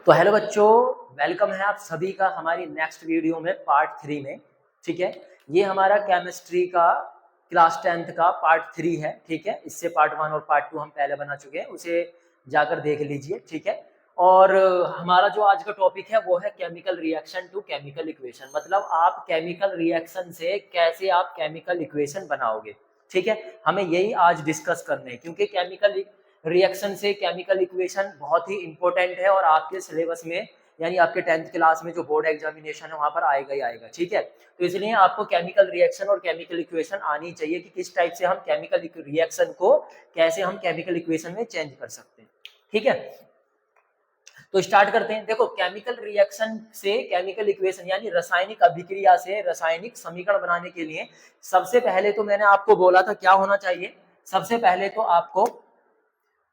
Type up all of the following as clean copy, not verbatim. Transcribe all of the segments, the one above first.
तो हेलो बच्चों, वेलकम है आप सभी का हमारी नेक्स्ट वीडियो में पार्ट 3 में। ठीक है, ये हमारा केमिस्ट्री का क्लास 10th का पार्ट 3 है। ठीक है, इससे पार्ट 1 और पार्ट 2 हम पहले बना चुके हैं, उसे जाकर देख लीजिए। ठीक है, और हमारा जो आज का टॉपिक है वो है chemical reaction to chemical equation, मतलब आप केमिकल रिएक्शन से कैसे आप केमिकल इक्वेशन बनाओगे। ठीक है, हमें यही आज डिस्कस करने हैं क्योंकि केमिकल रिएक्शन से केमिकल इक्वेशन बहुत ही इंपॉर्टेंट है और आपके सिलेबस में यानी आपके 10th क्लास में जो बोर्ड एग्जामिनेशन है वहां पर आएगा ही आएगा। ठीक है, तो इसलिए आपको केमिकल रिएक्शन और केमिकल इक्वेशन आनी चाहिए कि किस टाइप से हम केमिकल रिएक्शन को कैसे हम केमिकल इक्वेशन में चेंज कर सकते हैं। ठीक है, तो स्टार्ट करते हैं। देखो, केमिकल रिएक्शन से केमिकल इक्वेशन यानी रासायनिक अभिक्रिया से रासायनिक समीकरण बनाने के लिए सबसे पहले तो मैंने आपको बोला था क्या होना चाहिए। सबसे पहले तो आपको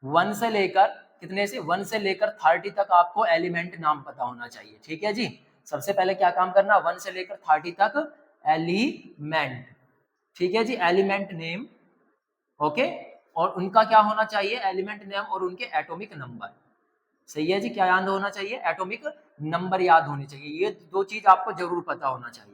1 से लेकर कितने से 1 से लेकर 30 तक आपको एलिमेंट नाम पता होना चाहिए। ठीक है जी, सबसे पहले क्या काम करना, 1 से लेकर 30 तक एलिमेंट। ठीक है जी, एलिमेंट नेम। ओके, और उनका क्या होना चाहिए, एलिमेंट नेम और उनके एटॉमिक नंबर। सही है जी, क्या याद होना चाहिए, एटॉमिक नंबर याद होने चाहिए। ये दो चीज आपको जरूर पता होना चाहिए।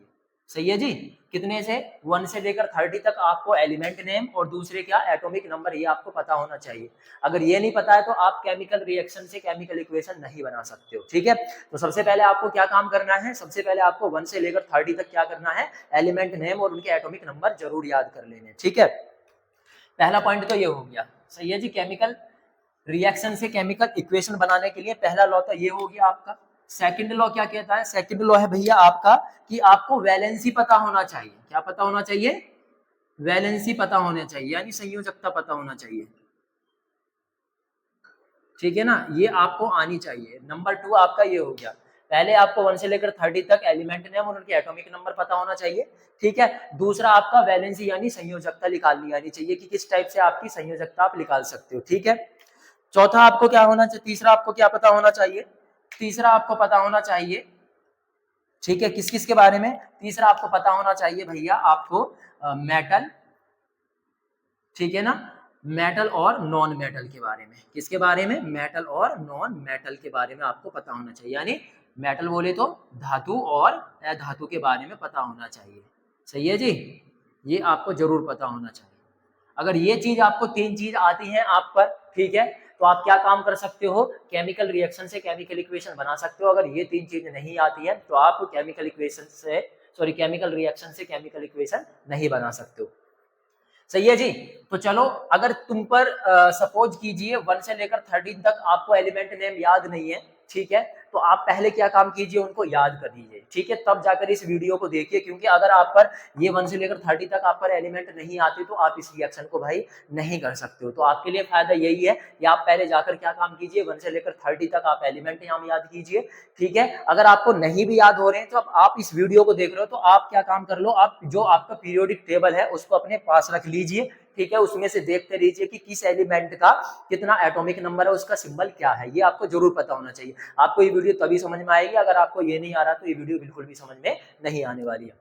सही है जी, कितने से 1 से लेकर 30 तक आपको एलिमेंट नेम और दूसरे क्या एटॉमिक नंबर, ये आपको पता होना चाहिए। अगर ये नहीं पता है तो आप केमिकल रिएक्शन से केमिकल इक्वेशन नहीं बना सकते हो। ठीक है, तो सबसे पहले आपको क्या काम करना है, सबसे पहले आपको 1 से लेकर 30 तक क्या करना है, एलिमेंट नेम और उनके एटॉमिक नंबर जरूर याद कर लेने। ठीक है, पहला पॉइंट तो ये हो गया। सही है जी, केमिकल रिएक्शन से केमिकल इक्वेशन बनाने के लिए पहला लॉ तो ये हो गया आपका। सेकंड लॉ क्या कहता है, सेकंड लॉ है भैया आपका कि आपको वैलेंसी पता होना चाहिए। क्या पता होना चाहिए, वैलेंसी पता होना चाहिए यानी संयोजकता पता होना चाहिए। ठीक है ना, ये आपको आनी चाहिए। नंबर 2 आपका ये हो गया, पहले आपको 1 से लेकर 30 तक एलिमेंट नेम और उनके एटॉमिक नंबर पता होना चाहिए। ठीक है, दूसरा आपका वैलेंसी यानी संयोजकता निकालनी आनी चाहिए कि किस टाइप से आपकी संयोजकता आप निकाल सकते हो। ठीक है, चौथा आपको क्या होना चाहिए, तीसरा आपको क्या पता होना चाहिए, तीसरा आपको पता होना चाहिए। ठीक है, किस किस के बारे में, तीसरा आपको पता होना चाहिए भैया आपको मेटल। ठीक है ना, मेटल और नॉन मेटल के बारे में। किसके बारे में, मेटल और नॉन मेटल के बारे में आपको पता होना चाहिए। यानी मेटल बोले तो धातु और अधातु के बारे में पता होना चाहिए। सही है जी, ये आपको जरूर पता होना चाहिए। अगर ये चीज आपको 3 चीज आती हैं आप पर, ठीक है, तो आप क्या काम कर सकते हो, केमिकल रिएक्शन से केमिकल इक्वेशन बना सकते हो। अगर ये 3 चीज नहीं आती है तो आप केमिकल इक्वेशन से केमिकल रिएक्शन से केमिकल इक्वेशन नहीं बना सकते हो। सही है जी, तो चलो, अगर तुम पर सपोज कीजिए 1 से लेकर 30 तक आपको एलिमेंट नेम याद नहीं है, ठीक है, तो आप पहले क्या काम कीजिए, उनको याद कर लीजिए। ठीक है, तब जाकर इस वीडियो को देखिए, क्योंकि अगर आप पर ये 1 से लेकर 30 तक आप पर एलिमेंट नहीं आते तो आप इस रिएक्शन को भाई नहीं कर सकते हो। तो आपके लिए फायदा यही है कि आप पहले जाकर क्या काम कीजिए, 1 से लेकर 30 तक आप एलिमेंट नाम याद कीजिए। ठीक है, अगर आपको नहीं भी याद हो रहे हैं तो अब आप इस वीडियो को देख रहे हो तो आप क्या काम कर लो, आप जो आपका पीरियोडिक टेबल है उसको अपने पास रख लीजिए। ठीक है, उसमें से देखते रहिए कि किस एलिमेंट का कितना एटॉमिक नंबर है, उसका सिंबल क्या है, ये आपको जरूर पता होना चाहिए। आपको ये वीडियो तभी समझ में आएगी, अगर आपको ये नहीं आ रहा तो ये वीडियो बिल्कुल भी समझ में नहीं आने वाली है।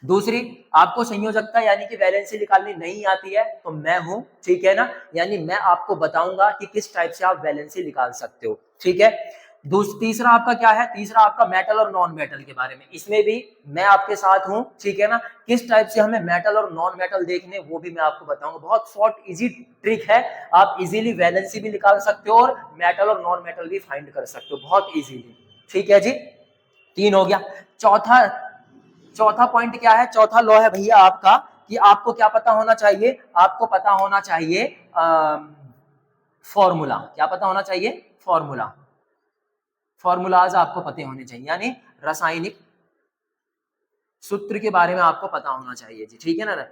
दूसरी, आपको संयोजकता यानी कि वैलेंसी निकालनी नहीं आती है तो मैं हूं, ठीक है ना, यानी मैं आपको बताऊंगा कि किस टाइप से आप वैलेंसी निकाल सकते हो। ठीक है, तीसरा आपका क्या है, तीसरा आपका मेटल और नॉन मेटल के बारे में, इसमें भी मैं आपके साथ हूं। ठीक है ना, किस टाइप से हमें मेटल और नॉन मेटल देखने वो भी मैं आपको बताऊंगा। बहुत शॉर्ट इजी ट्रिक है, आप इजीली वैलेंसी भी निकाल सकते हो और मेटल और नॉन मेटल भी फाइंड कर सकते हो बहुत इजीली। ठीक है जी, 3 हो गया। चौथा पॉइंट क्या है, चौथा लॉ है भैया आपका कि आपको क्या पता होना चाहिए, आपको पता होना चाहिए फॉर्मूला। क्या पता होना चाहिए, फॉर्मूला। फॉर्मूलाज आपको पते होने चाहिए, यानी रासायनिक सूत्र के बारे में आपको पता होना चाहिए जी। ठीक है ना,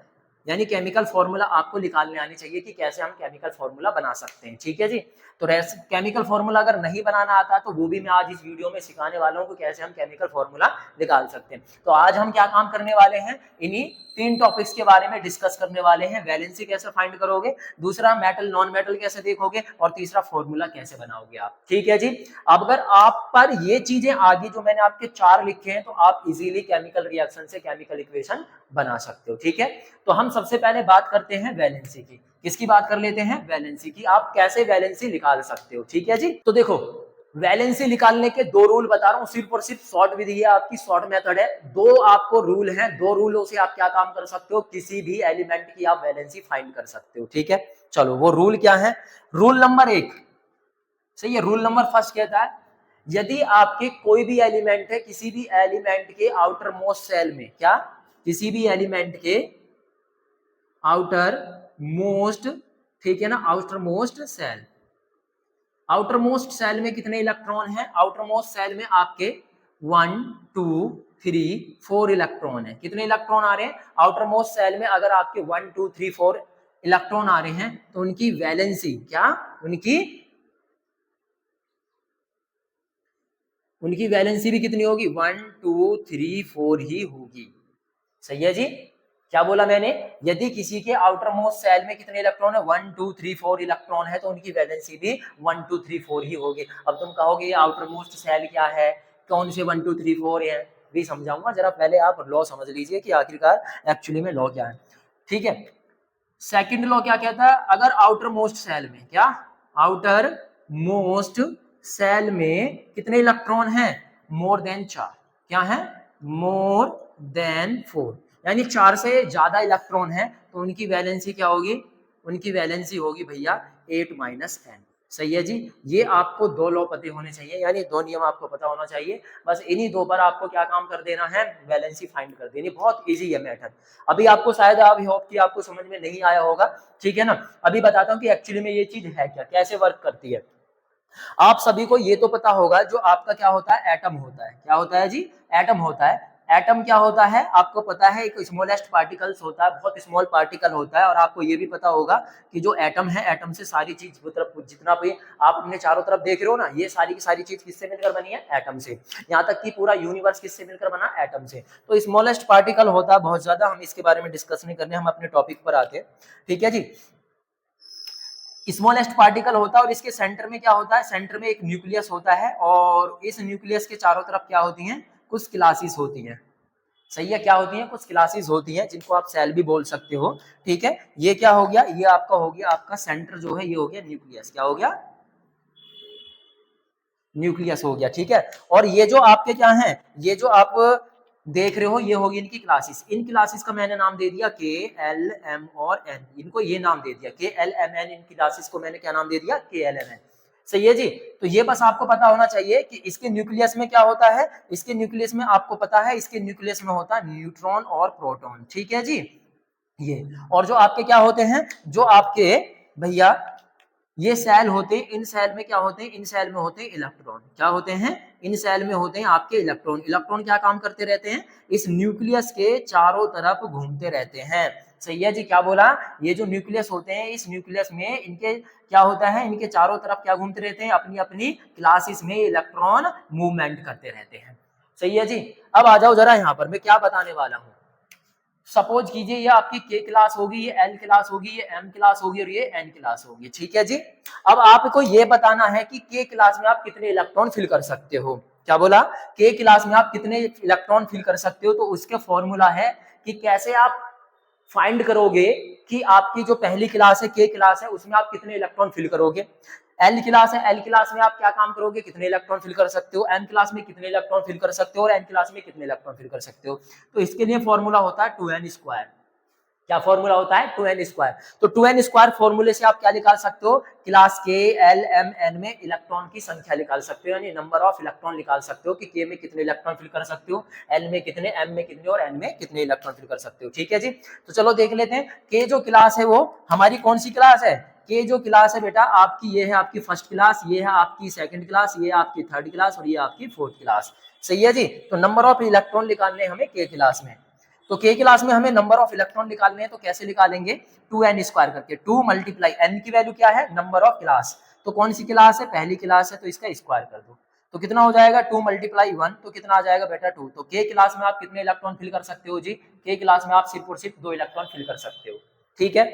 यानी केमिकल फॉर्मूला आपको निकालने आनी चाहिए कि कैसे हम केमिकल फॉर्मूला बना सकते हैं। ठीक है जी, तो केमिकल फॉर्मूला अगर नहीं बनाना आता तो वो भी मैं आज इस वीडियो में सिखाने वाला हूं कि कैसे हम केमिकल फॉर्मूला निकाल सकते हैं। तो आज हम क्या काम करने वाले हैं, इन्हीं 3 टॉपिक्स के बारे में डिस्कस करने वाले हैं। वैलेंसी कैसे फाइंड करोगे, दूसरा मेटल नॉन मेटल कैसे देखोगे, और तीसरा फॉर्मूला कैसे बनाओगे आप। ठीक है जी, अब अगर आप पर ये चीजें आगे जो मैंने आपके 4 लिखे हैं तो आप इजीली केमिकल रिएक्शन से केमिकल इक्वेशन बना सकते हो। ठीक है, तो हम सबसे पहले बात करते हैं वैलेंसी की। किसकी बात कर लेते हैं, वैलेंसी की, आप कैसे वैलेंसी निकाल सकते हो। ठीक है जी, तो देखो वैलेंसी निकालने के दो रूल बता रहा हूं, सिर्फ और सिर्फ शॉर्ट विधि है आपकी, शॉर्ट मेथड है। दो आपको रूल हैं, दो रूलों से आप क्या काम कर सकते हो, किसी भी एलिमेंट की आप वैलेंसी फाइंड कर सकते हो। ठीक है, चलो वो रूल क्या है। रूल नंबर 1, सही है, रूल नंबर फर्स्ट कहता है यदि आपके कोई भी एलिमेंट है, किसी भी एलिमेंट के आउटर मोस्ट सेल में, क्या, किसी भी एलिमेंट के आउटर मोस्ट, ठीक है ना, outer most shell, outer most shell में कितने इलेक्ट्रॉन हैं, आउटर मोस्ट सेल में आपके 1 2 3 4 इलेक्ट्रॉन है। कितने इलेक्ट्रॉन आ रहे हैं आउटर मोस्ट सेल में, अगर आपके 1 2 3 4 इलेक्ट्रॉन आ रहे हैं तो उनकी वैलेंसी क्या, उनकी वैलेंसी भी कितनी होगी, 1 2 3 4 ही होगी। सही है जी, क्या बोला मैंने, यदि किसी के आउटर मोस्ट सेल में कितने इलेक्ट्रॉन है, 1 2 3 4 इलेक्ट्रॉन है तो उनकी वैलेंसी भी 1 2 3 4 ही होगी। अब तुम कहोगे ये आउटर मोस्ट सेल क्या है, कौन से 1 2 3 4 है, भी समझाऊंगा, जरा पहले आप लॉ समझ लीजिए कि आखिरकार एक्चुअली में लॉ क्या है। ठीक है, सेकंड लॉ क्या कहता है, अगर आउटर मोस्ट सेल में, क्या, आउटर मोस्ट सेल में कितने इलेक्ट्रॉन हैं, मोर देन 4, क्या है, मोर देन 4, यानी 4 से ज्यादा इलेक्ट्रॉन है तो उनकी वैलेंसी क्या होगी, उनकी वैलेंसी होगी भैया 8 माइनस n। सही है जी, ये आपको दो लॉ पते होने चाहिए, यानी दो नियम आपको पता होना चाहिए। बस इन्हीं दो पर आपको क्या काम कर देना है, वैलेंसी फाइंड कर देनी, बहुत इजी है मेथड। अभी आपको शायद आप होप कि आपको समझ में नहीं आया होगा, ठीक है ना। अभी बताता हूँ कि एक्चुअली में ये चीज है क्या, कैसे वर्क करती है। आप सभी को ये तो पता होगा जो आपका क्या होता है, एटम होता है, क्या होता है जी, एटम होता है। एटम क्या होता है आपको पता है, एक स्मॉलेस्ट पार्टिकल्स होता है, बहुत स्मॉल पार्टिकल होता है। और आपको ये भी पता होगा कि जो एटम है, एटम से सारी चीज मतलब जितना भी आप अपने चारों तरफ देख रहे हो ना, ये सारी की सारी चीज किससे मिलकर बनी है, एटम से। यहाँ तक कि पूरा यूनिवर्स किससे मिलकर बना, एटम से। तो स्मॉलेस्ट पार्टिकल होता है बहुत ज्यादा, हम इसके बारे में डिस्कस नहीं करने, हम अपने टॉपिक पर आते हैं। ठीक है जी, स्मॉलेस्ट पार्टिकल होता है और इसके सेंटर में क्या होता है, सेंटर में एक न्यूक्लियस होता है और इस न्यूक्लियस के चारों तरफ क्या होती हैं, कुछ क्लासेस होती हैं। सही है, क्या होती हैं, कुछ क्लासेस होती हैं जिनको आप सेल भी बोल सकते हो। ठीक है, ये क्या हो गया, ये आपका हो गया, आपका सेंटर जो है ये हो गया न्यूक्लियस, क्या हो गया, न्यूक्लियस हो गया। ठीक है, और ये जो आपके क्या है, ये जो आप देख रहे हो ये होगी इनकी क्लासेस। इन क्लासेस का मैंने नाम दे दिया के एल एम और एन, इनको ये नाम दे दिया के एल एम एन, इन क्लासेस को मैंने क्या नाम दे दिया, के एल एम एन। सही है जी, तो ये बस आपको पता होना चाहिए कि इसके न्यूक्लियस में क्या होता है, इसके न्यूक्लियस में आपको पता है, इसके न्यूक्लियस में होता है न्यूट्रॉन और प्रोटॉन। ठीक है जी, ये और जो आपके क्या होते हैं, जो आपके भैया ये सेल होते हैं, इन सेल में क्या होते हैं, इन सेल में होते हैं इलेक्ट्रॉन, क्या होते हैं, इन सेल में होते हैं आपके इलेक्ट्रॉन। इलेक्ट्रॉन क्या काम करते रहते हैं, इस न्यूक्लियस के चारों तरफ घूमते रहते हैं। सही है जी, क्या बोला, ये जो न्यूक्लियस होते हैं, इस न्यूक्लियस में इनके क्या होता है, इनके चारों तरफ क्या घूमते रहते हैं, अपनी अपनी क्लासेस में इलेक्ट्रॉन मूवमेंट करते रहते हैं। सही है जी, अब आ जाओ जरा यहाँ पर मैं क्या बताने वाला हूँ। सपोज कीजिए ये आपकी के क्लास होगी, ये एल क्लास होगी, ये एम क्लास होगी और ये एन क्लास होगी। ठीक है जी, अब आपको ये बताना है कि के क्लास में आप कितने इलेक्ट्रॉन फिल कर सकते हो। क्या बोला, के क्लास में आप कितने इलेक्ट्रॉन फिल कर सकते हो, तो उसके फॉर्मूला है कि कैसे आप फाइंड करोगे कि आपकी जो पहली क्लास है, के क्लास है, उसमें आप कितने इलेक्ट्रॉन फिल करोगे। एल क्लास है, एल क्लास में आप क्या काम करोगे, कितने इलेक्ट्रॉन फिल कर सकते हो, एम क्लास में कितने इलेक्ट्रॉन फिल कर सकते हो और एन क्लास में कितने इलेक्ट्रॉन फिल कर सकते हो। तो इसके लिए फॉर्मूला होता है 2n²। क्या फॉर्मूला होता है, 2n²। तो 2n² फॉर्मूले से आप क्या निकाल सकते हो, क्लास के एल एम एन में इलेक्ट्रॉन की संख्या निकाल सकते हो, यानी नंबर ऑफ इलेक्ट्रॉन निकाल सकते हो कि के में कितने इलेक्ट्रॉन फिल कर सकते हो, एल में कितने, एम में कितने और एन में कितने इलेक्ट्रॉन फिल कर सकते हो। ठीक है जी, तो चलो देख लेते हैं के जो क्लास है वो हमारी कौन सी क्लास है। के जो क्लास है बेटा आपकी, ये है आपकी फर्स्ट क्लास, ये है आपकी सेकंड क्लास, ये आपकी थर्ड क्लास और ये आपकी फोर्थ क्लास। सही है जी, तो नंबर ऑफ इलेक्ट्रॉन निकालने हमें के क्लास में, तो के क्लास में हमें नंबर ऑफ इलेक्ट्रॉन निकालने हैं, तो कैसे निकालेंगे, 2n² करके, 2 मल्टीप्लाई n की वैल्यू क्या है, नंबर ऑफ क्लास, तो कौन सी क्लास है, पहली क्लास है, तो इसका स्क्वायर कर दो, तो कितना हो जाएगा, 2 मल्टीप्लाई 1, तो कितना आ जाएगा बेटा 2। तो के क्लास में आप कितने इलेक्ट्रॉन फिल कर सकते हो जी, के क्लास में आप सिर्फ और सिर्फ 2 इलेक्ट्रॉन फिल कर सकते हो। ठीक है,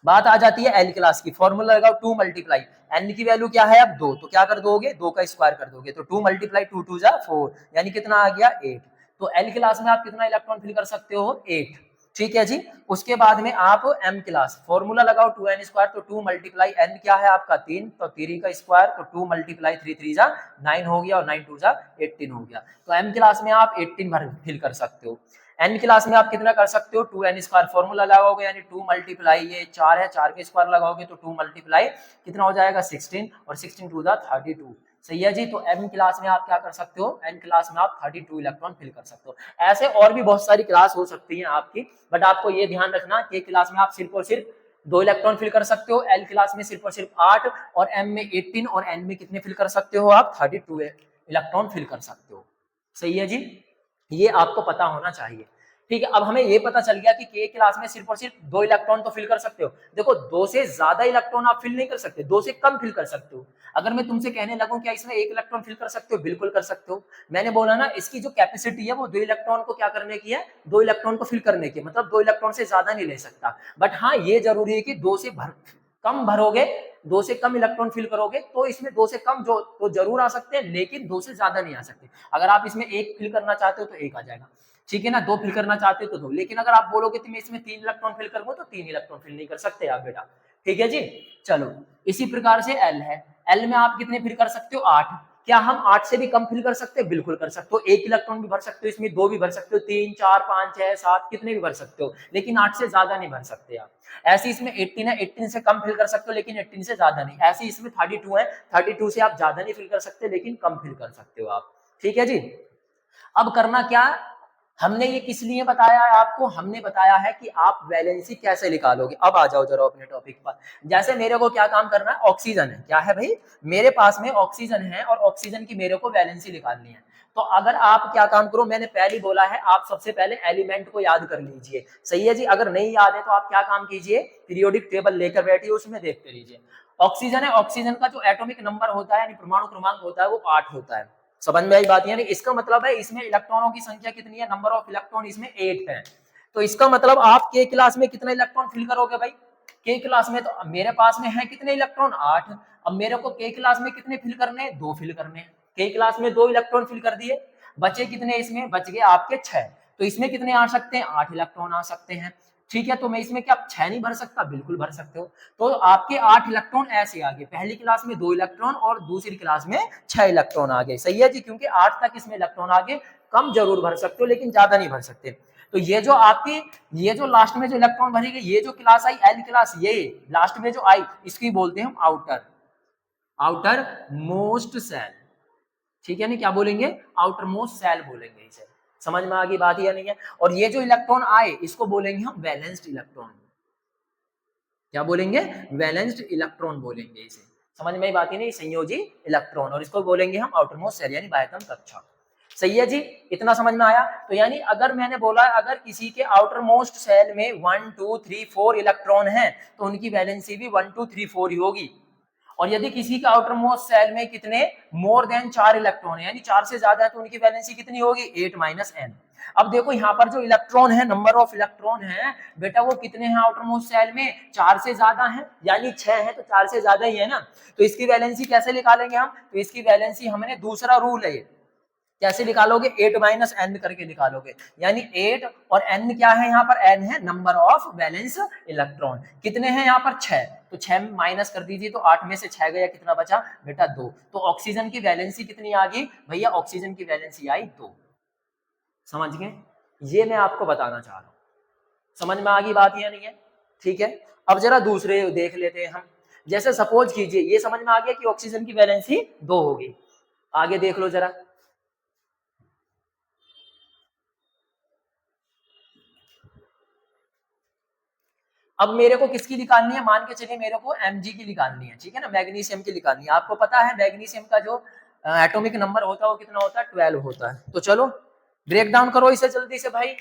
बात आ जाती है एल क्लास की, फॉर्मूला लगाओ 2 मल्टीप्लाई एन की वैल्यू क्या है अब 2, तो क्या कर दोगे, 2 का स्क्वायर कर दोगे, तो 2 मल्टीप्लाई 2 2 4, यानी कितना आ गया 8। तो एल क्लास में आप कितना इलेक्ट्रॉन फिल कर सकते हो, 8। ठीक है जी। उसके बाद में आप m क्लास फॉर्मूला लगाओ 2n स्क्वायर, तो 2 मल्टीप्लाई n क्या है आपका 3, तो 3 का स्क्वायर, तो 2 मल्टीप्लाई 3 3 जा 9 हो गया और 9 2 जा 18 हो गया। तो m क्लास में आप 18 भर फिल कर सकते हो। n क्लास में आप कितना कर सकते हो, 2n स्क्वायर फॉर्मूला लगाओगे यानी 2 मल्टीप्लाई ये 4 है, 4 के स्क्वायर लगाओगे तो 2 मल्टीप्लाई कितना हो जाएगा 16 और 16 2 जा 32। सही है जी। तो m क्लास में आप क्या कर सकते हो, n क्लास में आप 32 इलेक्ट्रॉन फिल कर सकते हो। ऐसे और भी बहुत सारी क्लास हो सकती है आपकी, बट आपको ये ध्यान रखना कि क्लास में आप सिर्फ और सिर्फ 2 इलेक्ट्रॉन फिल कर सकते हो, l क्लास में सिर्फ और सिर्फ 8 और m में 18 और n में कितने फिल कर सकते हो आप 32 इलेक्ट्रॉन फिल कर सकते हो। सही है जी, ये आपको पता होना चाहिए। ठीक है, अब हमें ये पता चल गया कि के क्लास में सिर्फ और सिर्फ 2 इलेक्ट्रॉन तो फिल कर सकते हो। देखो 2 से ज्यादा इलेक्ट्रॉन आप फिल नहीं कर सकते, 2 से कम फिल कर सकते हो। अगर मैं तुमसे कहने लगूं क्या इसमें 1 इलेक्ट्रॉन फिल कर सकते हो, बिल्कुल कर सकते हो। मैंने बोला ना इसकी जो कैपेसिटी है वो 2 इलेक्ट्रॉन को क्या करने की है, 2 इलेक्ट्रॉन को फिल करने की, मतलब 2 इलेक्ट्रॉन से ज्यादा नहीं ले सकता। बट हाँ ये जरूरी है कि 2 से कम भरोगे, 2 से कम इलेक्ट्रॉन फिल करोगे तो इसमें 2 से कम जो तो जरूर आ सकते हैं, लेकिन 2 से ज्यादा नहीं आ सकते। अगर आप इसमें 1 फिल करना चाहते हो तो 1 आ जाएगा, ठीक है ना, 2 फिल करना चाहते हो तो 2। लेकिन अगर आप बोलोगे कि मैं इसमें 3 इलेक्ट्रॉन फिल करूंगा तो 3 इलेक्ट्रॉन फिल नहीं कर सकते आप बेटा। ठीक है जी। चलो इसी प्रकार से एल है, एल में आप कितने फिल कर सकते हो 8। क्या हम 8 से भी कम फिल कर सकते हैं, बिल्कुल कर सकते हो। 1 इलेक्ट्रॉन भी भर सकते हो इसमें, 2 भी भर सकते हो, 3 4 5 6 7 कितने भी भर सकते हो, लेकिन 8 से ज्यादा नहीं भर सकते आप। ऐसे इसमें 18 है, 18 से कम फिल कर सकते हो लेकिन 18 से ज्यादा नहीं। ऐसे इसमें 32 है, 32 से आप ज्यादा नहीं फिल कर सकते लेकिन कम फिल कर सकते हो आप। ठीक है जी। अब करना क्या, हमने ये किस लिए बताया है आपको, हमने बताया है कि आप वैलेंसी कैसे निकालोगे। अब आ जाओ जरा अपने टॉपिक पर। जैसे मेरे को क्या काम करना है, ऑक्सीजन है, क्या है भाई मेरे पास में ऑक्सीजन है और ऑक्सीजन की मेरे को वैलेंसी निकालनी है। तो अगर आप क्या काम करो, मैंने पहले बोला है आप सबसे पहले एलिमेंट को याद कर लीजिए। सही है जी। अगर नहीं याद है तो आप क्या काम कीजिए, पीरियोडिक टेबल लेकर बैठिए, उसमें देखते रहिए। ऑक्सीजन है, ऑक्सीजन का जो एटॉमिक नंबर होता है यानी परमाणु क्रमांक होता है वो 8 होता है। समझ में आई बात, यानी इसका मतलब है इसमें इलेक्ट्रॉनों की संख्या कितनी है, नंबर ऑफ इलेक्ट्रॉन इसमें 8 है। तो इसका मतलब आप के क्लास में कितने इलेक्ट्रॉन फिल करोगे भाई, के क्लास में तो मेरे पास में है कितने इलेक्ट्रॉन 8। अब मेरे को के क्लास में कितने फिल करने हैं, 2 फिल करने हैं। के क्लास में 2 इलेक्ट्रॉन फिल कर दिए, बचे कितने इसमें, बच गए आपके 6। तो इसमें कितने आ सकते हैं, 8 इलेक्ट्रॉन आ सकते हैं। ठीक है, तो मैं इसमें क्या 6 नहीं भर सकता, बिल्कुल भर सकते हो। तो आपके 8 इलेक्ट्रॉन ऐसे आ गए, पहली क्लास में 2 इलेक्ट्रॉन और दूसरी क्लास में 6 इलेक्ट्रॉन आ गए। सही है जी, क्योंकि 8 तक इसमें इलेक्ट्रॉन आ गए। कम जरूर भर सकते हो लेकिन ज्यादा नहीं भर सकते। तो ये जो आपकी ये जो लास्ट में जो इलेक्ट्रॉन भरी गई, ये जो क्लास आई एल क्लास, ये लास्ट में जो आई इसकी बोलते हैं हम आउटर, आउटर मोस्ट सेल। ठीक है ना, क्या बोलेंगे, आउटर मोस्ट सेल बोलेंगे इसे। समझ में आ गई बात या नहीं है। और ये जो इलेक्ट्रॉन आए इसको बोलेंगे हम वैलेंस्ड इलेक्ट्रॉन। क्या बोलेंगे, वैलेंस्ड इलेक्ट्रॉन बोलेंगे इसे। समझ में बात ही नहीं, संयोजी इलेक्ट्रॉन, और इसको बोलेंगे हम आउटर मोस्ट सेल यानी बाह्यतम कक्षा। सही है जी, इतना समझ में आया। तो यानी अगर मैंने बोला अगर किसी के आउटर मोस्ट सेल में 1 2 3 4 इलेक्ट्रॉन है तो उनकी वैलेंसी भी 1 2 3 4 ही होगी। और यदि किसी का आउटर मोस्ट सेल में कितने मोर देन 4 इलेक्ट्रॉन है यानी 4 से ज्यादा है तो उनकी वैलेंसी कितनी होगी 8 माइनस n। अब देखो यहाँ पर जो इलेक्ट्रॉन है, नंबर ऑफ इलेक्ट्रॉन है बेटा वो कितने हैं आउटर मोस्ट सेल में, 4 से ज्यादा है, यानी 6 है तो 4 से ज्यादा ही है ना। तो इसकी वैलेंसी कैसे निकालेंगे हम, तो इसकी वैलेंसी हमने दूसरा रूल है, कैसे निकालोगे 8 माइनस एन करके निकालोगे। यानी 8 और n क्या है, यहाँ पर n है नंबर ऑफ वैलेंस इलेक्ट्रॉन। कितने हैं यहाँ पर 6, तो 6 माइनस कर दीजिए तो 8 में से 6 गया, कितना बचा बेटा 2। तो ऑक्सीजन की वैलेंसी कितनी आ गई भैया, ऑक्सीजन की वैलेंसी आई 2। समझ गए, ये मैं आपको बताना चाह रहा हूँ। समझ में आ गई बात या नहीं है। ठीक है, अब जरा दूसरे देख लेते हैं हम। जैसे सपोज कीजिए ये समझ में आ गया कि ऑक्सीजन की वैलेंसी 2 होगी। आगे देख लो जरा, अब मेरे को किसकी निकालनी है, मान के चलिए मेरे को Mg की निकालनी है, ठीक है ना, मैग्नीशियम की निकालनी है। आपको पता है मैग्नीशियम का जो एटॉमिक नंबर होता है वो कितना होता है, 12 होता है। तो चलो ब्रेक डाउन करो इसे जल्दी से भाई।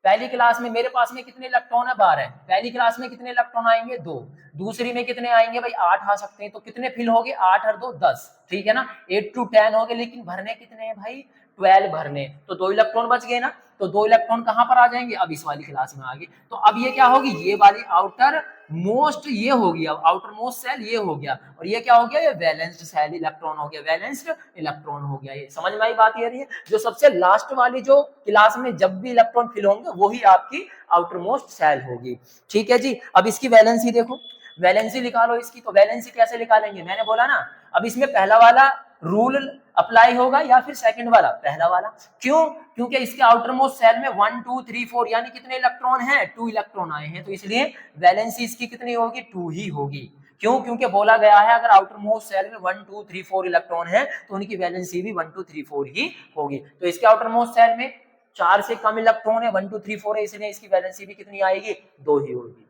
पहली क्लास में मेरे पास में कितने इलेक्ट्रॉन है, 12। पहली क्लास में कितने इलेक्ट्रॉन आएंगे, 2। दूसरी में कितने आएंगे भाई, 8 आ सकते हैं। तो कितने फिल हो गए, 8 और 2 10, ठीक है ना, 8 to 10 हो गए। लेकिन भरने कितने हैं भाई, 12 भरने, तो 2 इलेक्ट्रॉन बच गए ना, तो 2 इलेक्ट्रॉन कहां पर आ जाएंगे, अब इस वाली क्लास में आ गए। तो अब ये क्या होगी, ये वाली आउटर मोस्ट ये होगी, अब आउटर मोस्ट सेल ये हो गया, और ये क्या हो गया, ये वैलेंस्ड सेल इलेक्ट्रॉन हो गया, वैलेंस्ड इलेक्ट्रॉन हो गया। ये समझ में आई बात ये रही है, जो सबसे लास्ट वाली जो क्लास में जब भी इलेक्ट्रॉन फिल होंगे वही आपकी आउटर मोस्ट सेल होगी। ठीक है जी। अब इसकी वैलेंसी देखो, वैलेंसी निकालो इसकी, तो वैलेंसी कैसे निकालेंगे, मैंने बोला ना, अब इसमें पहला वाला रूल अप्लाई होगा या फिर सेकंड वाला, पहला वाला। क्यों, क्योंकि इसके आउटर मोस्ट सेल में 1 2 3 4 यानी कितने इलेक्ट्रॉन हैं, 2 इलेक्ट्रॉन आए हैं, तो इसलिए वैलेंसी इसकी कितनी होगी, 2 ही होगी। क्यों, क्योंकि बोला गया है अगर आउटर मोस्ट सेल में 1 2 3 4 इलेक्ट्रॉन है तो उनकी वैलेंसी भी 1 2 3 4 ही होगी। तो इसके आउटर मोस्ट सेल में 4 से कम इलेक्ट्रॉन है, 1 2 3 4 है, इसलिए इसकी वैलेंसी भी कितनी आएगी, 2 ही होगी।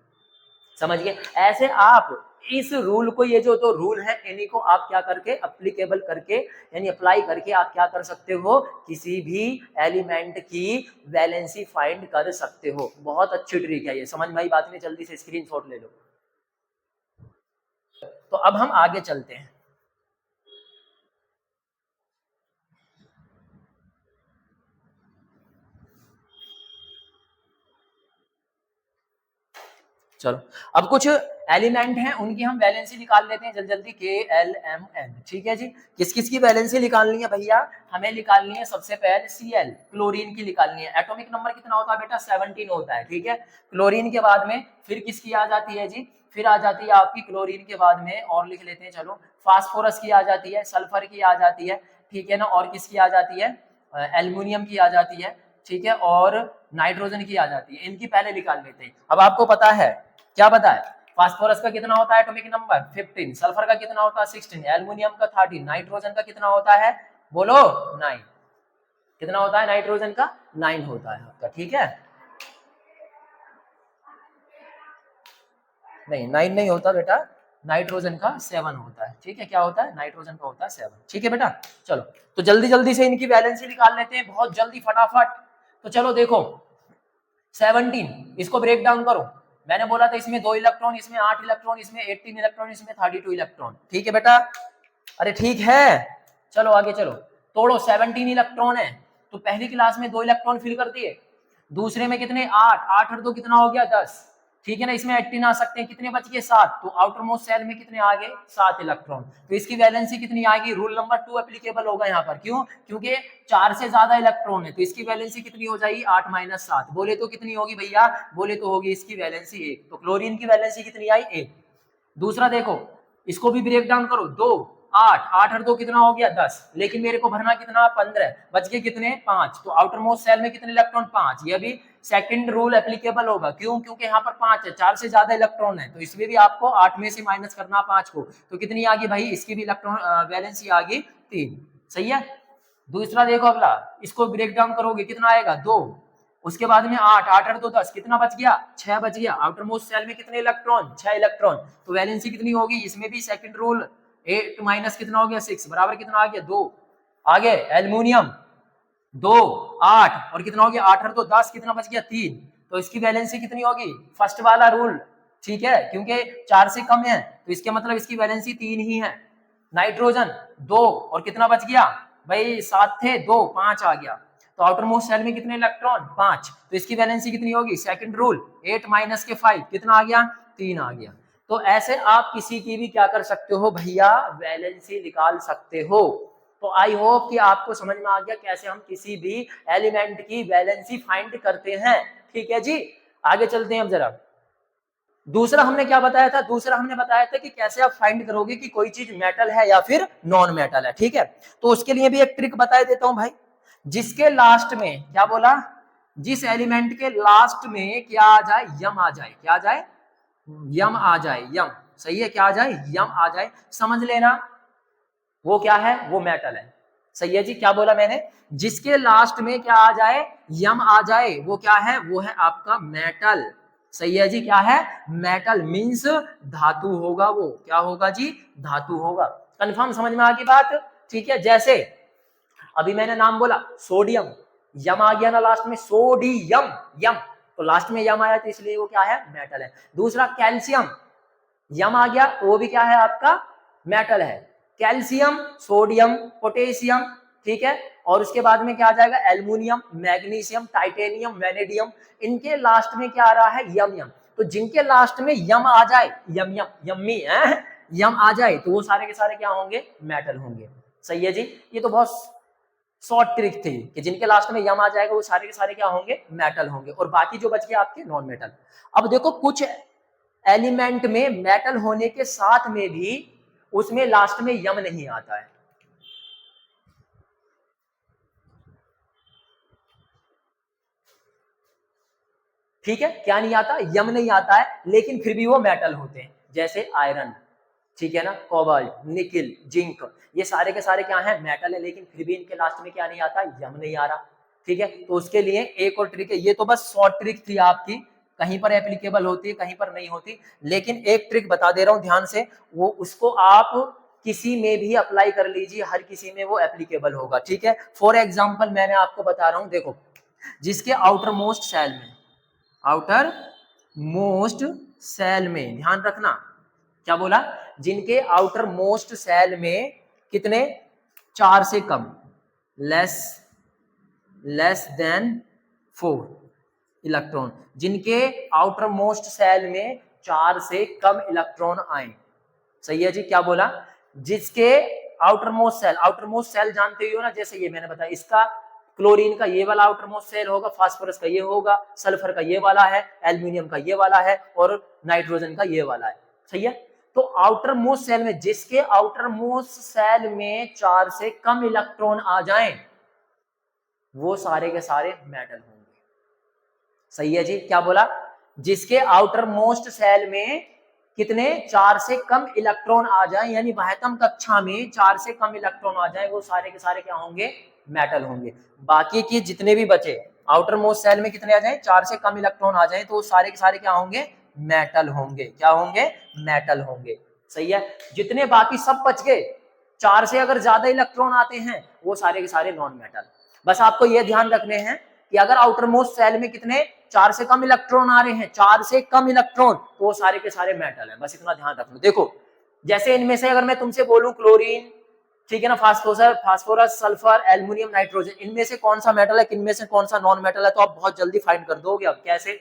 समझ गए। ऐसे आप इस रूल को, ये जो रूल है इन्हीं को आप क्या करके अप्लीकेबल करके यानी अप्लाई करके आप क्या कर सकते हो, किसी भी एलिमेंट की वैलेंसी फाइंड कर सकते हो। बहुत अच्छी ट्रिक है ये, समझ में आई बात नहीं, जल्दी से स्क्रीनशॉट ले लो। तो अब हम आगे चलते हैं। चलो अब कुछ एलिमेंट हैं उनकी हम वैलेंसी निकाल लेते हैं जल्दी जल्दी, KLMN। ठीक है जी। किस किस की वैलेंसी निकालनी है भैया, हमें निकालनी है सबसे पहले Cl, क्लोरीन की निकालनी है। एटॉमिक नंबर कितना होता है बेटा, 17 होता है। ठीक है। क्लोरीन के बाद में फिर किसकी आ जाती है जी, फिर आ जाती है आपकी क्लोरीन के बाद में, और लिख लेते हैं चलो, फास्फोरस की आ जाती है, सल्फर की आ जाती है, ठीक है ना, और किसकी आ जाती है, एल्युमिनियम की आ जाती है, ठीक है, और नाइट्रोजन की आ जाती है। इनकी पहले निकाल लेते हैं। अब आपको पता है, क्या पता है, फास्फोरस का कितना होता है एटॉमिक नंबर 15, सल्फर का कितना होता है 16, एल्युमिनियम का 13, नाइट्रोजन का कितना होता है, बोलो 9। कितना होता है नाइट्रोजन का, 9 होता है आपका। ठीक है, नहीं 9 नहीं होता बेटा, नाइट्रोजन का 7 होता है। ठीक है, क्या होता है, नाइट्रोजन का होता है 7। ठीक है बेटा। चलो तो जल्दी जल्दी से इनकी वैलेंसी निकाल लेते हैं, बहुत जल्दी फटाफट। तो चलो देखो 17, इसको ब्रेक डाउन करो। मैंने बोला था इसमें 2 इलेक्ट्रॉन, इसमें 8 इलेक्ट्रॉन, इसमें 18 इलेक्ट्रॉन, इसमें 32 इलेक्ट्रॉन। ठीक है बेटा, अरे ठीक है, चलो आगे चलो। तोड़ो, 17 इलेक्ट्रॉन है तो पहली क्लास में 2 इलेक्ट्रॉन फिल कर दिए, दूसरे में कितने 8, 8 और 2 कितना हो गया 10। ठीक है ना, इसमें 18 आ सकते हैं, कितने बच गए 7, तो आउटर मोस्ट सेल में कितने आ गए 7 इलेक्ट्रॉन। तो इसकी वैलेंसी कितनी आएगी, रूल नंबर 2 एप्लीकेबल होगा यहाँ पर। क्यों, क्योंकि 4 से ज्यादा इलेक्ट्रॉन है, तो इसकी वैलेंसी कितनी हो जाएगी 8 - 7, बोले तो कितनी होगी भैया, बोले तो होगी इसकी वैलेंसी 1। तो क्लोरीन की वैलेंसी कितनी आई 1। दूसरा देखो, इसको भी ब्रेक डाउन करो, 2 8, 8 और 2 कितना हो गया 10, लेकिन मेरे को भरना कितना 15, बच गए कितने 5। तो आउटर मोस्ट सेल में कितने इलेक्ट्रॉन 5, ये भी सेकंड रूल एप्लीकेबल होगा। क्यों, क्योंकि यहाँ पर 5 है, 4 से ज्यादा इलेक्ट्रॉन है, तो इसमें भी आपको 8 में से माइनस करना 5 को, तो कितनी आ गई भाई, इसकी भी इलेक्ट्रॉन वैलेंसी आ गई 3। सही है। दूसरा देखो अगला, इसको ब्रेक डाउन करोगे कितना आएगा 2, उसके बाद में 8, 8 और 2 10, कितना बच गया 6 बच गया। आउटर मोस्ट सेल में कितने इलेक्ट्रॉन 6 इलेक्ट्रॉन, तो वैलेंसी कितनी होगी, इसमें भी सेकंड रूल 8 माइनस कितना हो गया 6 बराबर कितना आ गया 2। आगे एल्युमिनियम 2 8 और कितना हो गया 8 और 2 10, कितना बच गया 3, तो इसकी वैलेंसी कितनी होगी, फर्स्ट वाला रूल। ठीक है, क्योंकि 4 से कम है तो इसके मतलब इसकी वैलेंसी 3 ही है। नाइट्रोजन 2 और कितना बच गया भाई 7 थे 2 5 आ गया, तो आउटर मोस्ट सेल में कितने इलेक्ट्रॉन 5, तो इसकी वैलेंसी कितनी होगी, सेकंड रूल 8 माइनस के 5 कितना आ गया 3 आ गया। तो ऐसे आप किसी की भी क्या कर सकते हो भैया, वैलेंसी निकाल सकते हो। तो आई होप कि आपको समझ में आ गया कैसे हम किसी भी एलिमेंट की वैलेंसी फाइंड करते हैं। ठीक है जी, आगे चलते हैं अब जरा। दूसरा हमने क्या बताया था, दूसरा हमने बताया था कि कैसे आप फाइंड करोगे कि कोई चीज मेटल है या फिर नॉन मेटल है। ठीक है, तो उसके लिए भी एक ट्रिक बता देता हूं भाई। जिसके लास्ट में क्या बोला, जिस एलिमेंट के लास्ट में क्या आ जाए, यम आ जाए, क्या आ जाए, यम आ जाए, यम। सही है, क्या आ जाए, यम आ जाए, समझ लेना वो क्या है, वो मेटल है। सही है जी, क्या बोला मैंने, जिसके लास्ट में क्या आ जाए, यम आ जाए, वो क्या है, वो है आपका मेटल। सही है जी, क्या है, मेटल मींस धातु होगा, वो क्या होगा जी, धातु होगा। कंफर्म समझ में आ गई बात। ठीक है, जैसे अभी मैंने नाम बोला सोडियम, यम आ गया ना लास्ट में, सोडियम यम, तो लास्ट में यम आया तो इसलिए वो क्या है, मेटल है। दूसरा कैल्शियम, यम आ गया तो वो भी क्या है आपका, मेटल है। कैल्शियम, सोडियम, पोटेशियम, ठीक है। और उसके बाद में क्या आ जाएगा, एल्युमिनियम, मैग्नीशियम, टाइटेनियम, वेनेडियम, इनके लास्ट में क्या आ रहा है, यम यम। तो जिनके लास्ट में यम आ जाए, यम यम यम्मी है, यम आ जाए तो वो सारे के सारे क्या होंगे, मेटल होंगे। सही है जी। ये तो बहुत शॉर्ट ट्रिक थी कि जिनके लास्ट में यम आ जाएगा वो सारे के सारे क्या होंगे, मेटल होंगे, और बाकी जो बच गए आपके नॉन मेटल। अब देखो कुछ एलिमेंट में मेटल होने के साथ में भी उसमें लास्ट में यम नहीं आता है। ठीक है, क्या नहीं आता, यम नहीं आता है, लेकिन फिर भी वो मेटल होते हैं, जैसे आयरन, ठीक है ना, कोबाल्ट, निकिल, जिंक, ये सारे के सारे क्या है, मेटल है, लेकिन फिर भी इनके लास्ट में क्या नहीं आता, यम नहीं आ रहा। ठीक है, तो उसके लिए एक और ट्रिक है, ये तो बस शॉर्ट ट्रिक थी आपकी, कहीं पर एप्लीकेबल होती है कहीं पर नहीं होती, लेकिन एक ट्रिक बता दे रहा हूं ध्यान से, वो उसको आप किसी में भी अप्लाई कर लीजिए, हर किसी में वो एप्लीकेबल होगा। ठीक है, फॉर एग्जाम्पल मैंने आपको बता रहा हूं, देखो जिसके आउटर मोस्ट सेल में, आउटर मोस्ट सेल में, ध्यान रखना क्या बोला, जिनके आउटर मोस्ट सेल में कितने, 4 से कम, लेस देन 4 इलेक्ट्रॉन, जिनके आउटर मोस्ट सेल में 4 से कम इलेक्ट्रॉन आए। सही है जी, क्या बोला, जिसके आउटर मोस्ट सेल जानते हो ना, जैसे ये मैंने बताया, इसका क्लोरीन का ये वाला आउटर मोस्ट सेल होगा, फास्फोरस का ये होगा, सल्फर का ये वाला है, एल्युमिनियम का ये वाला है, और नाइट्रोजन का ये वाला है। सही है, तो आउटर मोस्ट सेल में, जिसके आउटर मोस्ट सेल में 4 से कम इलेक्ट्रॉन आ जाएं, वो सारे के सारे मेटल होंगे। सही है जी, क्या बोला, जिसके आउटर मोस्ट सेल में कितने, 4 से कम इलेक्ट्रॉन आ जाए, यानी बाह्यतम कक्षा में 4 से कम इलेक्ट्रॉन आ जाए, वो सारे के सारे क्या होंगे, मेटल होंगे। बाकी के जितने भी बचे आउटर मोस्ट सेल में कितने आ जाए, 4 से कम इलेक्ट्रॉन आ जाए, तो वो सारे के सारे क्या होंगे, मेटल होंगे। क्या होंगे, मेटल होंगे। सही है, जितने बाकी सब बच गए, 4 से अगर ज्यादा इलेक्ट्रॉन आते हैं, वो सारे के सारे नॉन मेटल। बस आपको ये ध्यान रखने हैं कि अगर आउटर मोस्ट सेल में कितने, 4 से कम इलेक्ट्रॉन आ रहे हैं, 4 से कम इलेक्ट्रॉन, तो वो सारे के सारे मेटल है। बस इतना ध्यान रखना। देखो जैसे इनमें से अगर मैं तुमसे बोलूं क्लोरीन, ठीक है ना, फास्फोरस, सल्फर, एल्युमिनियम, नाइट्रोजन, इनमें से कौन सा मेटल है, किनमें से कौन सा नॉन मेटल है, तो आप बहुत जल्दी फाइंड कर दोगे। अब कैसे,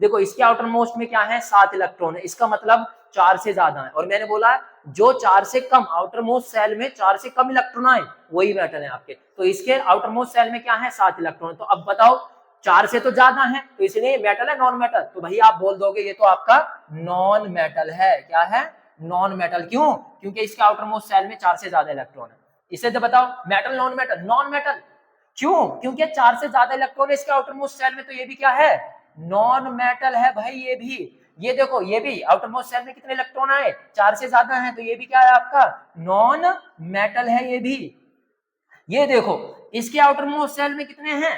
देखो इसके आउटर मोस्ट में क्या है, 7 इलेक्ट्रॉन है, इसका मतलब 4 से ज्यादा है, और मैंने बोला जो 4 से कम, आउटर मोस्ट सेल में 4 से कम इलेक्ट्रॉन आए, वही मेटल है आपके। तो इसके आउटर मोस्ट सेल में क्या है, 7 इलेक्ट्रॉन। तो अब बताओ 4 से तो ज्यादा है, तो इसलिए मेटल है, नॉन मेटल, तो भैया आप बोल दोगे ये तो आपका नॉन मेटल है। क्या है, नॉन मेटल। क्यों, क्योंकि इसके आउटर मोस्ट सेल में 4 से ज्यादा इलेक्ट्रॉन है। इसे तो बताओ metal, non metal, non metal. क्यों, क्योंकि 4 से ज्यादा इलेक्ट्रॉन है इसके आउटर मोस्ट सेल में, तो ये भी क्या है, नॉन मेटल है भाई। ये भी, ये देखो, ये भी आउटर मोस्ट सेल में कितने इलेक्ट्रॉन आए, 4 से ज्यादा है, तो ये भी क्या है आपका, नॉन मेटल है ये भी। ये देखो इसके आउटर मोस्ट सेल में कितने हैं,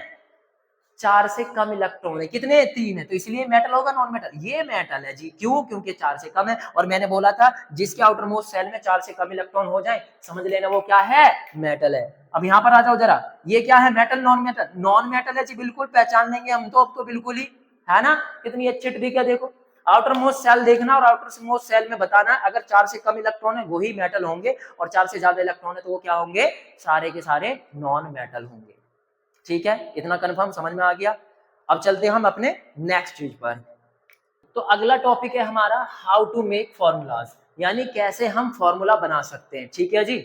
4 से कम इलेक्ट्रॉन है, कितने, 3 है, तो इसलिए मेटल होगा, नॉन मेटल। ये मेटल है जी, क्यों, क्योंकि 4 से कम है, और मैंने बोला था जिसके आउटर मोस्ट सेल में 4 से कम इलेक्ट्रॉन हो जाए, समझ लेना वो क्या है, मेटल है। अब यहाँ पर आ जाओ जरा, ये क्या है, metal, non metal, non metal है जी, बिल्कुल पहचान लेंगे हम तो, अब तो बिल्कुल ही, है ना, कितनी अच्छी ट्रिक है। देखो आउटर मोस्ट सेल देखना और आउटर मोस्ट सेल में बताना, अगर 4 से कम इलेक्ट्रॉन है वही मेटल होंगे, और 4 से ज्यादा इलेक्ट्रॉन है तो वो क्या होंगे, सारे के सारे नॉन मेटल होंगे। ठीक है, इतना कंफर्म समझ में आ गया। अब चलते हैं हम अपने नेक्स्ट चीज पर। तो अगला टॉपिक है हमारा हाउ टू मेक फॉर्मूलाज, यानी कैसे हम फॉर्मूला बना सकते हैं। ठीक है जी,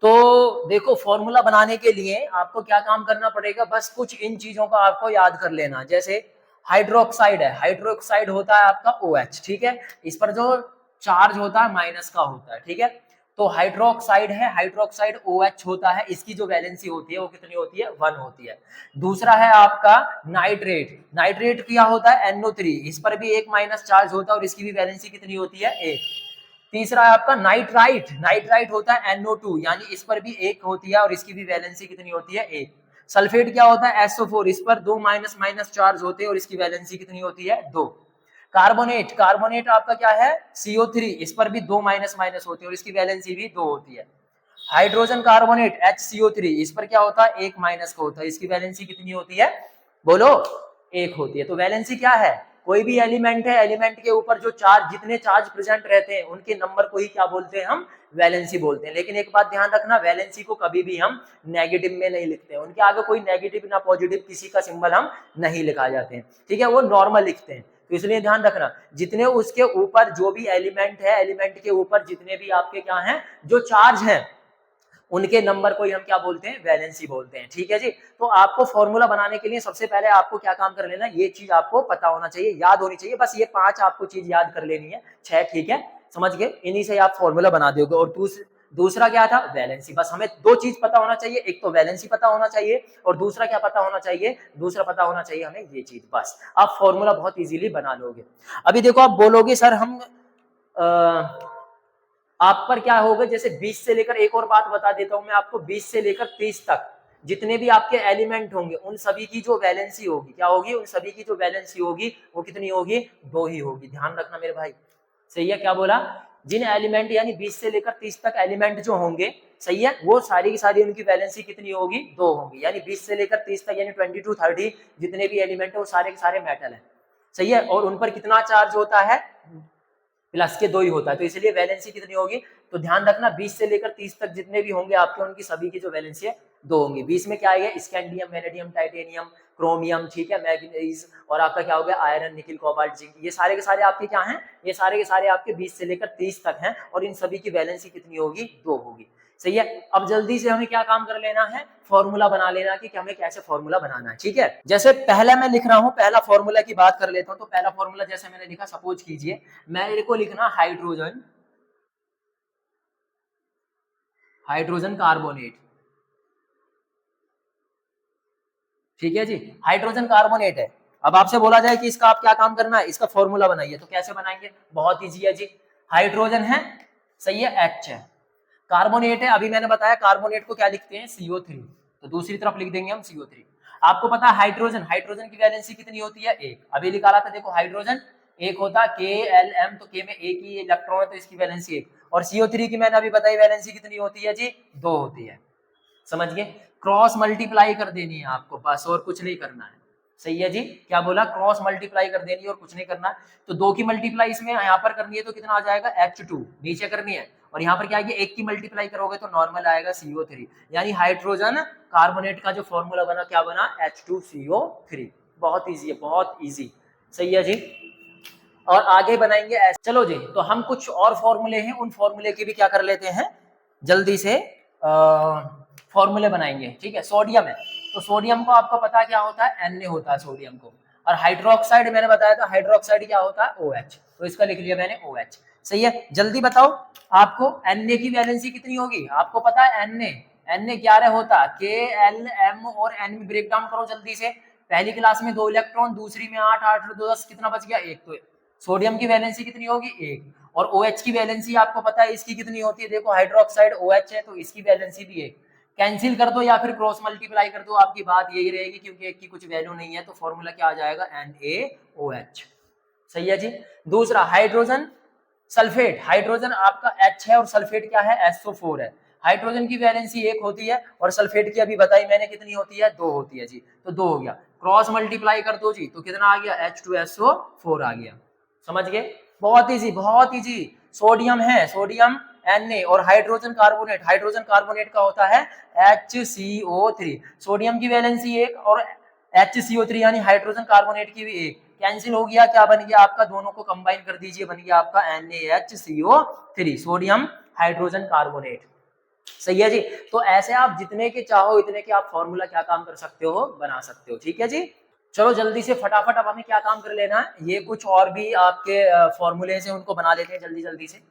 तो देखो फॉर्मूला बनाने के लिए आपको क्या काम करना पड़ेगा, बस कुछ इन चीजों का आपको याद कर लेना। जैसे हाइड्रोक्साइड है, हाइड्रोक्साइड होता है आपका OH, ठीक है, इस पर जो चार्ज होता है माइनस का होता है। ठीक है, तो हाइड्रोक्साइड है, हाइड्रोक्साइड OH होता है, इसकी जो वैलेंसी होती है वो कितनी होती है, 1 होती है। दूसरा है आपका नाइट्रेट, नाइट्रेट क्या होता है, NO3, इस पर भी एक माइनस चार्ज होता है, और इसकी भी वैलेंसी कितनी होती है, 1। तीसरा है आपका नाइट्राइट, नाइट्राइट होता है NO2, यानी इस पर भी 1 होती है, और इसकी भी वैलेंसी कितनी होती है, 1। सल्फेट क्या होता है, SO4, इस पर 2 माइनस माइनस चार्ज होते हैं, और इसकी वैलेंसी कितनी होती है, 2। कार्बोनेट, कार्बोनेट आपका क्या है, CO3, इस पर भी 2 माइनस माइनस होती है, और इसकी वैलेंसी भी 2 होती है। हाइड्रोजन कार्बोनेट HCO3, इस पर क्या होता है, 1 माइनस का होता है, इसकी वैलेंसी कितनी होती है, बोलो, 1 होती है। तो वैलेंसी क्या है, कोई भी एलिमेंट है, एलिमेंट के ऊपर जो चार्ज, जितने चार्ज प्रेजेंट रहते हैं उनके नंबर को ही क्या बोलते हैं, हम वैलेंसी बोलते हैं। लेकिन एक बात ध्यान रखना, वैलेंसी को कभी भी हम नेगेटिव में नहीं लिखते हैं, उनके आगे कोई नेगेटिव ना पॉजिटिव किसी का सिंबल हम नहीं लिखा जाते हैं, ठीक है, वो नॉर्मल लिखते हैं। तो इसलिए ध्यान रखना, जितने उसके ऊपर जो भी एलिमेंट है, एलिमेंट के ऊपर जितने भी आपके क्या हैं, जो चार्ज है, उनके नंबर को ही हम क्या बोलते हैं, वैलेंसी बोलते हैं, ठीक है जी। तो आपको फॉर्मूला बनाने के लिए सबसे पहले आपको क्या काम कर लेना, ये चीज आपको पता होना चाहिए, याद होनी चाहिए, बस ये 5 आपको चीज याद कर लेनी है, 6, ठीक है, समझ गए, इन्हीं से आप फॉर्मूला बना दोगे। और दूसरा क्या था, वैलेंसी। बस हमें 2 चीज पता होना चाहिए, एक तो वैलेंसी पता होना चाहिए और दूसरा क्या पता होना चाहिए, दूसरा पता होना चाहिए हमें ये चीज, बस आप फॉर्मूला बहुत इजीली बना लोगे। अभी देखो, आप बोलोगे सर हम आप पर क्या होगा, जैसे 20 से लेकर, एक और बात बता देता हूं मैं आपको, 20 से लेकर 30 तक जितने भी आपके एलिमेंट होंगे उन सभी की जो वैलेंसी होगी, क्या होगी, उन सभी की जो वैलेंसी होगी वो कितनी होगी, 2 ही होगी। ध्यान रखना मेरे भाई, सही है, क्या बोला, जिन एलिमेंट यानी 20 से लेकर 30 तक एलिमेंट जो होंगे, सही है, वो सारी की सारी उनकी वैलेंसी कितनी होगी, 2 होगी। यानी 20 से लेकर 30 तक यानी 20 to 30 जितने भी एलिमेंट है वो सारे के सारे मेटल है, सही है, और उन पर कितना चार्ज होता है, प्लस के 2 ही होता है, तो इसलिए वैलेंसी कितनी होगी, तो ध्यान रखना 20 से लेकर 30 तक जितने भी होंगे आपके, उनकी सभी की जो वैलेंसी है 2 होंगी। 20 में क्या आएगा, स्कैंडियम, वेनेडियम, टाइटेनियम, क्रोमियम, ठीक है, मैग्नीज, और आपका क्या हो गया, आयरन, निकिल, कोबाल्ट, जिंक, ये सारे के सारे आपके क्या हैं, ये सारे के सारे आपके 20 से लेकर 30 तक हैं, और इन सभी की वैलेंसी कितनी होगी, 2 होगी, सही है। अब जल्दी से हमें क्या काम कर लेना है, फॉर्मूला बना लेना कि हमें कैसे फॉर्मूला बनाना है, ठीक है। जैसे पहला मैं लिख रहा हूं, पहला फॉर्मूला की बात कर लेता हूं, तो पहला फॉर्मूला जैसे मैंने लिखा, सपोज कीजिए मेरे को लिखना हाइड्रोजन, हाइड्रोजन कार्बोनेट, ठीक है जी, हाइड्रोजन कार्बोनेट है। अब आपसे बोला जाए कि इसका आप क्या काम करना है, इसका फॉर्मूला बनाइए, तो कैसे बनाएंगे, बहुत इजी है जी, हाइड्रोजन है, सही है, H है, कार्बोनेट है, अभी मैंने बताया कार्बोनेट को क्या लिखते हैं, CO3, तो दूसरी तरफ लिख देंगे हम CO3। आपको पता है हाइड्रोजन, हाइड्रोजन की वैलेंसी कितनी होती है, 1, अभी निकाला था, देखो हाइड्रोजन 1 होता है, KLM, तो K में एक ही इलेक्ट्रॉन है, तो इसकी वैलेंसी 1, और CO3 की मैंने अभी बताई वैलेंसी कितनी होती है जी, 2 होती है, समझ गए, क्रॉस मल्टीप्लाई कर देनी है आपको बस, और कुछ नहीं करना है, सही है जी, क्या बोला, क्रॉस मल्टीप्लाई कर देनी है और कुछ नहीं करना है। तो 2 की मल्टीप्लाई इसमें यहाँ पर करनी है तो कितना आ जाएगा, H2 नीचे करनी है, और यहाँ पर क्या है, 1 की मल्टीप्लाई करोगे तो नॉर्मल आएगा CO3, यानी हाइड्रोजन कार्बोनेट का जो फॉर्मूला बना, क्या बना, H2CO3, बहुत ईजी है, बहुत ईजी, सही है जी। और आगे बनाएंगे ऐसे, चलो जी, तो हम कुछ और फॉर्मूले हैं, उन फॉर्मूले की भी क्या कर लेते हैं, जल्दी से फॉर्मूले बनाएंगे, ठीक है। सोडियम है, तो सोडियम को आपको पता क्या होता है, Na होता है सोडियम को, और हाइड्रोक्साइड मैंने बताया था, हाइड्रोक्साइड क्या होता है, OH, तो इसका लिख लिया मैंने OH, सही है। जल्दी बताओ आपको Na की वैलेंसी कितनी होगी, आपको पता है Na 11 होता है, KLM और N में ब्रेक डाउन करो जल्दी से, पहली क्लास में 2 इलेक्ट्रॉन, दूसरी में 8, 8 2 10, कितना बच गया, 1, तो सोडियम की वैलेंसी कितनी होगी, 1, और OH की वैलेंसी आपको पता है इसकी कितनी होती है, देखो हाइड्रोक्साइड OH है, तो इसकी वैलेंसी भी 1, कैंसिल कर दो या फिर क्रॉस मल्टीप्लाई कर दो, आपकी बात यही रहेगी, क्योंकि एक की कुछ वैल्यू नहीं है, तो फॉर्मूला क्या आ जाएगा, NaOH, सही है जी। दूसरा हाइड्रोजन सल्फेट, हाइड्रोजन आपका H है और सल्फेट क्या है, SO4 है, हाइड्रोजन की वैलेंसी 1 होती है और सल्फेट की अभी बताई मैंने कितनी होती है, 2 होती है जी, तो 2 हो गया, क्रॉस मल्टीप्लाई कर दो जी, तो कितना आ गया, H2SO4 आ गया, समझ गए, बहुत इजी, बहुत इजी। सोडियम है, सोडियम Na, और हाइड्रोजन कार्बोनेट, हाइड्रोजन कार्बोनेट का होता है HCO3, सोडियम की वैलेंसी 1 और HCO3 यानी हाइड्रोजन कार्बोनेट की भी 1, कैंसिल हो गया, क्या बन गया आपका, दोनों को कंबाइन कर दीजिए, बन गया आपका NaHCO3, सोडियम हाइड्रोजन कार्बोनेट, सही है जी। तो ऐसे आप जितने के चाहो इतने के आप फॉर्मूला क्या काम कर सकते हो, बना सकते हो, ठीक है जी। चलो जल्दी से फटाफट अब हमें क्या काम कर लेना है, ये कुछ और भी आपके फॉर्मूले हैं उनको बना लेते हैं जल्दी जल्दी से।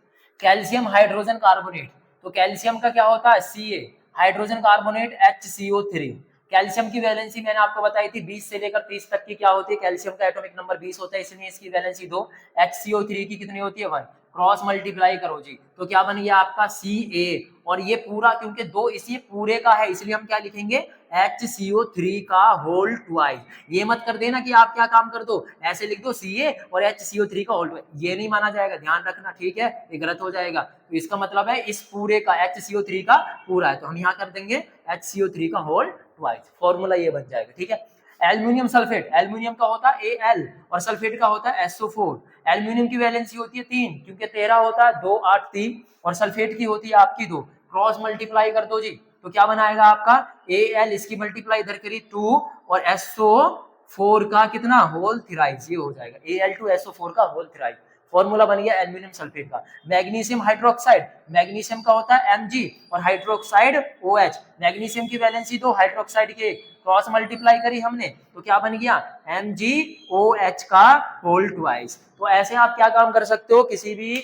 कैल्शियम हाइड्रोजन कार्बोनेट, तो कैल्शियम का क्या होता है, Ca, hydrogen carbonate HCO3, calcium की वैलेंसी मैंने आपको बताई थी 20 से लेकर 30 तक की क्या होती है, कैल्शियम का एटॉमिक नंबर 20 होता है, इसलिए इसकी वैलेंसी 2, HCO3 की कितनी होती है, 1, क्रॉस मल्टीप्लाई करो जी, तो क्या बन गया आपका Ca, और ये पूरा क्योंकि 2 इसी पूरे का है इसलिए हम क्या लिखेंगे, HCO3 का होल ट्वाइस, ये मत कर देना कि आप क्या काम कर दो, ऐसे लिख दो Ca और HCO3 का होल ट्वाइस, ये नहीं माना जाएगा, ध्यान रखना, ठीक है, ये गलत हो जाएगा, तो इसका मतलब है इस पूरे का HCO3 का पूरा है, तो हम यहाँ कर देंगे HCO3 का होल ट्वाइस, फॉर्मूला ये बन जाएगा, ठीक है। एल्यूमिनियम सल्फेट, एल्यूमिनियम का होता है Al और सल्फेट का होता है SO4। एल्यूमिनियम की वैलेंसी होती है 3 क्योंकि 13 होता है 2 8 3 और सल्फेट की होती है आपकी 2। क्रॉस मल्टीप्लाई कर दो जी तो क्या बनाएगा आपका Al, इसकी मल्टीप्लाई इधर करी 2 और SO4 का कितना होल थ्राइस, ये हो जाएगा Al2SO4 का होल थ्राइस। फॉर्मूला बन गया एल्यूमिनियम सल्फेट का। मैग्नीशियम हाइड्रोक्साइड, मैग्नीशियम का होता है Mg और हाइड्रोक्साइड OH। मैग्नीशियम की वैलेंसी 2, हाइड्रोक्साइड के क्रॉस मल्टीप्लाई करी हमने तो क्या बन गया MgOH का होल ट्वाइस। तो ऐसे आप क्या काम कर सकते हो, किसी भी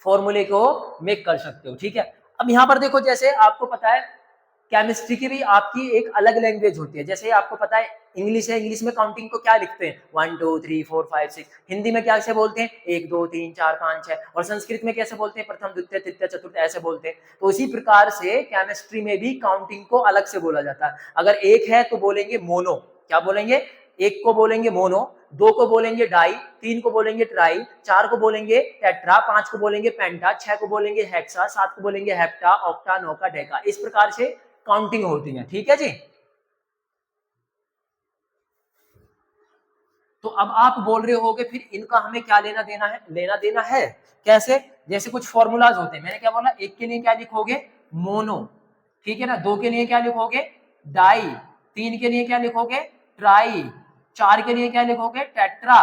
फॉर्मूले को मेक कर सकते हो, ठीक है। अब यहाँ पर देखो, जैसे आपको पता है केमिस्ट्री की भी आपकी एक अलग लैंग्वेज होती है। जैसे आपको पता है इंग्लिश है, इंग्लिश में काउंटिंग को क्या लिखते हैं 1 2 3 4 5 6। हिंदी में क्या से बोलते हैं 1 2 3 4 5 6। और संस्कृत में कैसे बोलते हैं प्रथम द्वितीय तृतीय चतुर्थ, ऐसे बोलते हैं। तो इसी प्रकार से केमिस्ट्री में भी काउंटिंग को अलग से बोला जाता है। अगर एक है तो बोलेंगे मोनो, क्या बोलेंगे, एक को बोलेंगे मोनो, 2 को बोलेंगे डाई, 3 को बोलेंगे ट्राई, 4 को बोलेंगे टेट्रा, 5 को बोलेंगे पेंटा, 6 को बोलेंगे हेक्सा, 7 को बोलेंगे हेप्टा, ऑक्टा, नौका, डेका। इस प्रकार से काउंटिंग होती है, ठीक है जी। तो अब आप बोल रहे होगे फिर इनका हमें क्या लेना देना है, लेना देना है कैसे। जैसे कुछ फॉर्मूलाज होते हैं, मैंने क्या बोला, एक के लिए क्या लिखोगे मोनो, ठीक है ना, 2 के लिए क्या लिखोगे डाई, 3 के लिए क्या लिखोगे ट्राई, 4 के लिए क्या लिखोगे टेट्रा,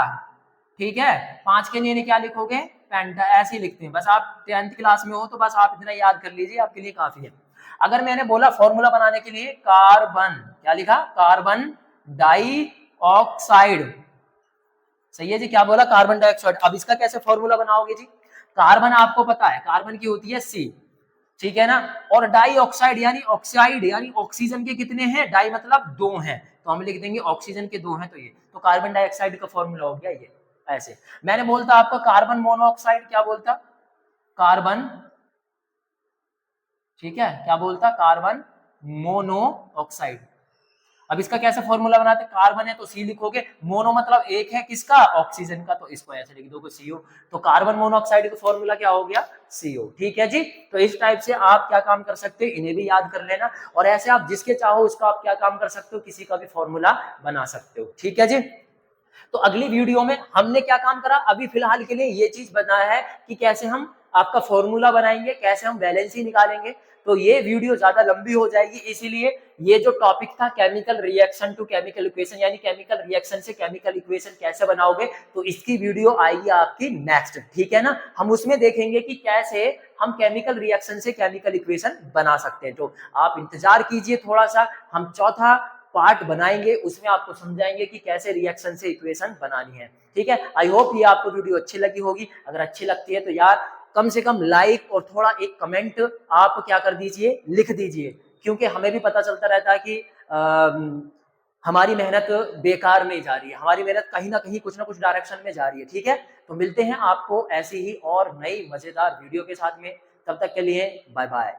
ठीक है, 5 के लिए क्या लिखोगे पेंटा। ऐसे ही लिखते हैं। बस आप 10th क्लास में हो तो बस आप इतना याद कर लीजिए, आपके लिए काफी है। अगर मैंने बोला फॉर्मूला बनाने के लिए कार्बन, क्या लिखा कार्बन डाई ऑक्साइड, सही है जी, क्या बोला कार्बन डाइऑक्साइड। अब इसका कैसे फॉर्मूला बनाओगे जी, कार्बन आपको पता है कार्बन की होती है C, ठीक है ना, और डाई ऑक्साइड यानी ऑक्साइड यानी ऑक्सीजन के कितने हैं, डाई मतलब 2 हैं, तो हम लिख देंगे ऑक्सीजन के 2 हैं, तो ये तो कार्बन डाइऑक्साइड का फॉर्मूला हो गया ये। ऐसे मैंने बोलता आपको कार्बन मोनोऑक्साइड, क्या बोलता कार्बन, ठीक है, क्या बोलता कार्बन मोनोऑक्साइड। अब इसका कैसे फॉर्मूला बनाते, कार्बन है तो सी लिखोगे, मोनो मतलब एक है किसका ऑक्सीजन का, तो इसको ऐसे लिख दोगे CO। तो कार्बन मोनोऑक्साइड का फॉर्मूला क्या हो गया CO, ठीक है जी। तो इस टाइप से आप क्या काम कर सकते हो, इन्हें भी याद कर लेना, और ऐसे आप जिसके चाहो उसका आप क्या काम कर सकते हो, किसी का भी फॉर्मूला बना सकते हो, ठीक है जी। तो अगली वीडियो में हमने क्या काम करा, अभी फिलहाल के लिए ये चीज बताया है कि कैसे हम आपका फॉर्मूला बनाएंगे, कैसे हम वैलेंसी निकालेंगे। तो ये वीडियो ज्यादा लंबी हो जाएगी, इसीलिए ये जो टॉपिक था chemical reaction to chemical equation, यानी केमिकल रिएक्शन से केमिकल इक्वेशन कैसे बनाओगे, तो इसकी वीडियो आएगी आपकी नेक्स्ट, ठीक है ना। हम उसमें देखेंगे कि कैसे हम केमिकल रिएक्शन से केमिकल इक्वेशन बना सकते हैं। तो आप इंतजार कीजिए थोड़ा सा, हम चौथा पार्ट बनाएंगे, उसमें आपको समझाएंगे कि कैसे रिएक्शन से इक्वेशन बनानी है, ठीक है। आई होप ये आपको वीडियो अच्छी लगी होगी। अगर अच्छी लगती है तो यार कम से कम लाइक और थोड़ा एक कमेंट आप क्या कर दीजिए, लिख दीजिए, क्योंकि हमें भी पता चलता रहता है कि हमारी मेहनत बेकार नहीं जा रही है, हमारी मेहनत कहीं ना कुछ डायरेक्शन में जा रही है, ठीक है। तो मिलते हैं आपको ऐसी ही और नई मजेदार वीडियो के साथ में, तब तक के लिए बाय बाय।